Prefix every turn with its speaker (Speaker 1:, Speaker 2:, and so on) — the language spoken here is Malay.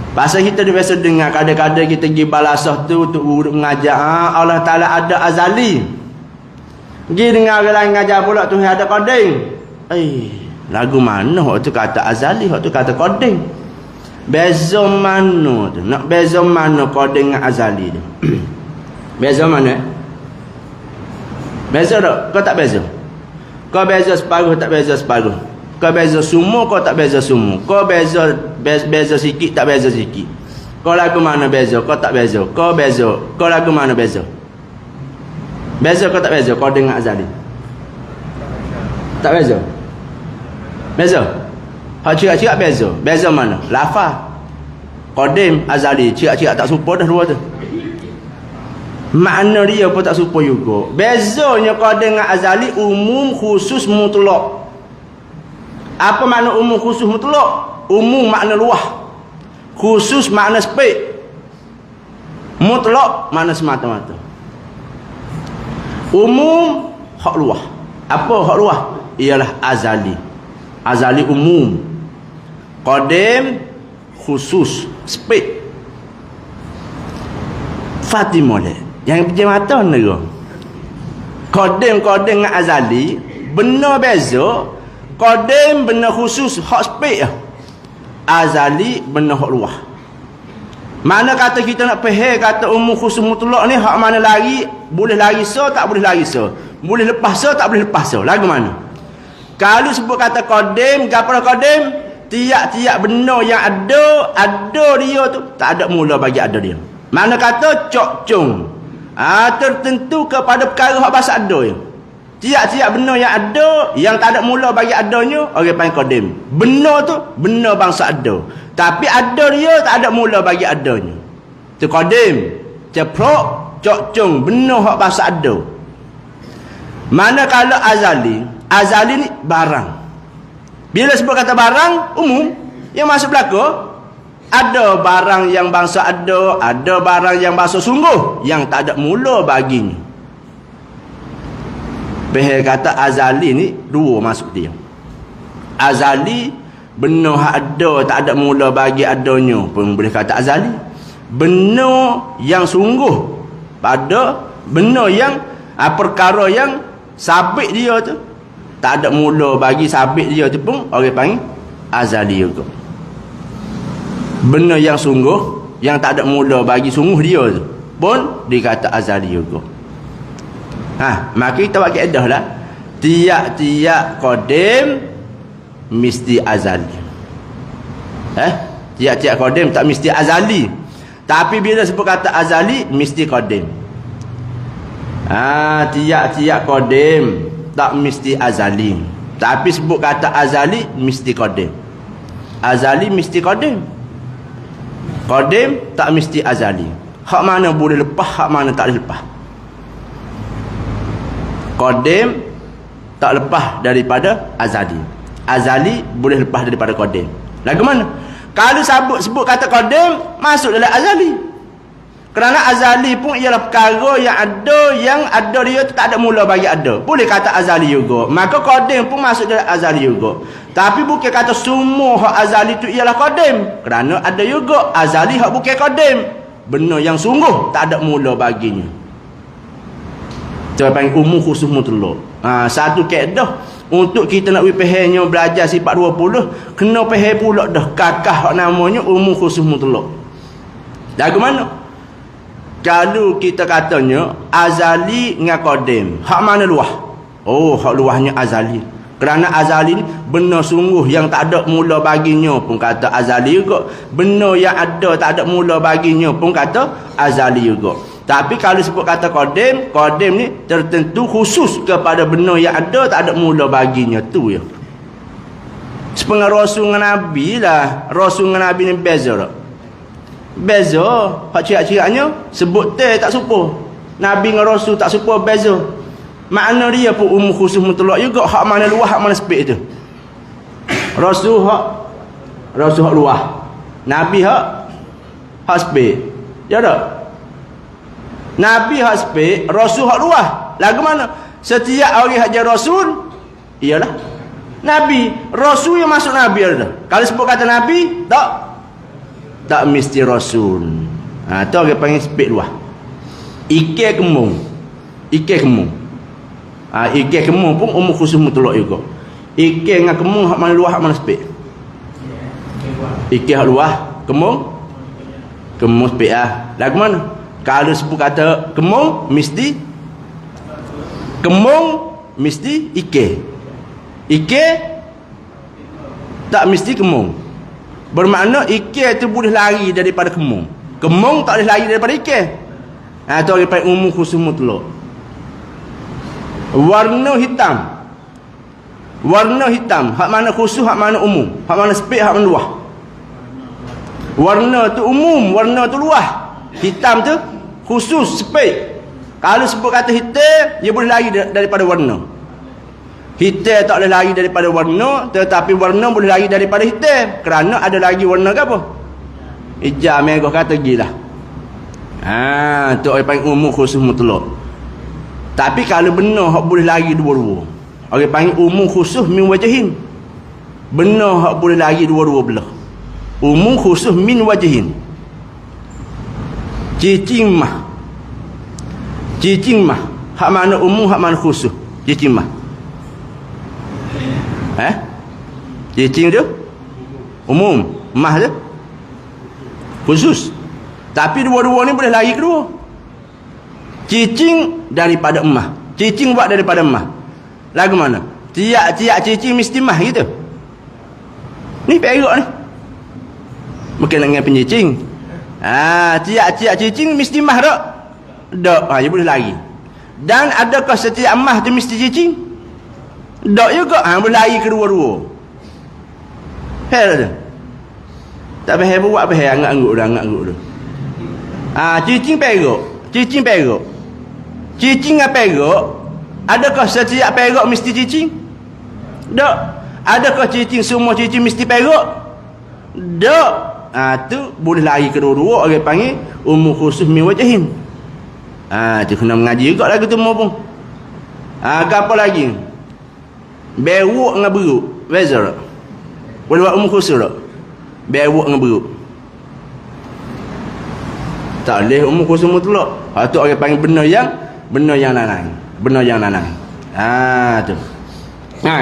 Speaker 1: Pasal kita biasa dengar kadang-kadang kita pergi balasah tu untuk urut mengajar. Allah Ta'ala ada azali. Pergi dengar orang lain mengajar pula Tuhan ada qadim. Lagu mana waktu kata azali, waktu kata qadim. Beza mana tu? Nak beza mana qadim dengan azali tu? Beza mana? Beza tak? Kau tak beza? Kau beza separuh tak beza separuh? Kau beza semua, kau tak beza semua. Kau beza sikit, tak beza sikit. Kau lagu mana beza, kau tak beza. Kau beza, kau lagu mana beza? Beza kau tak beza, kau dengan azali. Tak beza? Beza? Hak cik-cik beza. Beza mana? Lafaz. Qadim, azali. Cik-cik tak serupa dah dua tu. Makna dia pun tak serupa juga. Bezanya qadim dengan azali, umum, khusus, mutlak. Apa makna umum khusus mutlak? Umum makna luah, khusus makna spek, mutlak makna semata-mata. Umum hak luah. Apa hak luah? Ialah azali. Azali umum. Qadim khusus spek. Fatimah le yang pejam mata negara. Qadim dengan azali benar beza. Qadim benar khusus hak spek. Azali benar hak luah. Mana kata kita nak faham kata umum khusus mutlak ni hak mana lari, boleh lari so tak boleh lari so, boleh lepas so tak boleh lepas so, lagu mana? Kalau sebut kata qadim, gapo qadim? Tiap-tiap benar yang ada dia tu tak ada mula bagi ada dia. Mana kata cok cung. Tertentu kepada perkara hak bahasa ada ya. Tiap-tiap benar yang ada, yang tak ada mula bagi adanya, orang panggil qadim. Benar tu, benar bangsa ada. Tapi ada dia, tak ada mula bagi adanya. Tu qadim. Ceprok, cok cung, benar hak bahasa ada. Mana kalau azali? Azali ni barang. Bila sebut kata barang, umum. Yang masuk belaka, ada barang yang bangsa ada barang yang bangsa sungguh, yang tak ada mula baginya. Behel kata azali ni dua masuk dia. Azali benar hak ada tak ada mula bagi adanya pun boleh kata azali. Benar yang sungguh pada benar yang perkara yang sabit dia tu tak ada mula bagi sabit dia tu pun orang panggil azali juga. Benar yang sungguh yang tak ada mula bagi sungguh dia tu pun dikata azali juga. Maka kita buat kaedah lah. Tiap-tiap qadim mesti azali. Tiap-tiap qadim tak mesti azali. Tapi bila sebut kata azali mesti qadim. Tiap-tiap qadim tak mesti azali. Tapi sebut kata azali mesti qadim. Azali mesti qadim. Qadim tak mesti azali. Hak mana boleh lepas, hak mana tak boleh lepas. Qadim tak lepas daripada azali. Azali boleh lepas daripada qadim. Lagu mana? Kalau sebut kata qadim masuk dalam azali. Kerana azali pun ialah perkara yang ada dia tu tak ada mula bagi ada. Boleh kata azali juga. Maka qadim pun masuk dalam azali juga. Tapi bukan kata semua hak azali tu ialah qadim. Kerana ada juga azali hak bukan qadim. Benar yang sungguh tak ada mula baginya. Itu panggil umum khusus mutlak. Satu kaedah untuk kita nak faham belajar sifat 20, kena faham pula dah kakah namanya umum khusus mutlak. Lagu mana? Kalau kita katanya azali dengan qadim, hak mana luah? Hak luahnya azali. Kerana azali ni benar sungguh yang tak ada mula baginya pun kata azali juga. Benar yang ada tak ada mula baginya pun kata azali juga. Tapi kalau sebut kata qadim ni tertentu khusus kepada benar yang ada tak ada mula baginya tu ya. Sepengah Rasul dengan Nabi lah. Rasul dengan Nabi ni beza tak? Beza. Hak cirak-ciraknya sebut tak serupa. Nabi dengan Rasul tak serupa, beza. Makna dia pun umum khusus mutlak juga. Hak mana luah, hak mana spek tu. Rasul hak luah. Nabi hak spek. Ya tak? Nabi hak spek, Rasul hak luah. Lagu mana? Setiap orang hajar Rasul ialah Nabi. Rasul yang masuk Nabi ada. Kalau sebut kata Nabi, tak. tak mesti rasul. Tu orang panggil spek luah. Ikan kemung. Ikan kemung. Ikan kemung pun umum khusus mutlak juga. Ikan dengan kemung hak mana luah, hak mana spek? Ikan hak luah, kemung. Kemung spek lagu mana? Kalau sebut kata kemung mesti ikan. Ikan tak mesti kemung. Bermakna ikan tu boleh lari daripada kemung. Kemung tak boleh lari daripada ikan. Tu orang panggil umum khusus mutlak. Warna hitam, hak mana khusus, hak mana umum, hak mana spek, hak mana luah. Warna tu umum, warna tu luah. Hitam tu khusus, spek. Kalau sebut kata hitam, dia boleh lari daripada warna. Hitam tak boleh lari daripada warna, tetapi warna boleh lari daripada hitam. Kerana ada lagi warna ke apa? Hijau, merah, kata gila. Tu orang panggil umum khusus mutlak. Tapi kalau benar hak boleh lari dua-dua, orang panggil umum khusus min wajahin. Benar hak boleh lari dua-dua belah. Umum khusus min wajahin. Cicing mah. Hak mana umum, hak mana khusus? Cicing mah. Cicing tu umum, mah tu khusus. Tapi dua-dua ni boleh lari kedua. Cicing daripada emah, cicing buat daripada emah. Lagu mana? Tiap-tiap cicing mesti mah gitu. Ni perak ni. Bukan dengan pencicing. Tiap-tiap cicing mesti mah tak? Tak, dia boleh lari. Dan adakah setiap emah tu mesti cicing? Tak juga, boleh lari kedua-dua. Hal tu. Tak faham buat apa hal anggap-anggap dah. Cicing perak. Cicing dengan perak, adakah setiap perak mesti cicing? Tak. Adakah cicing semua cicing mesti perak? Tak. Tu boleh lari kedua-dua, orang panggil umum khusus min wajahin. Tu kena mengaji juga lagu tu pun. Apa lagi? Beruk dengan beruk. Beza tak? Boleh buat umum khusus tak? Beruk dengan beruk. Tak boleh umum khusus mutlak. Tu orang panggil benar yang nanang. Tu.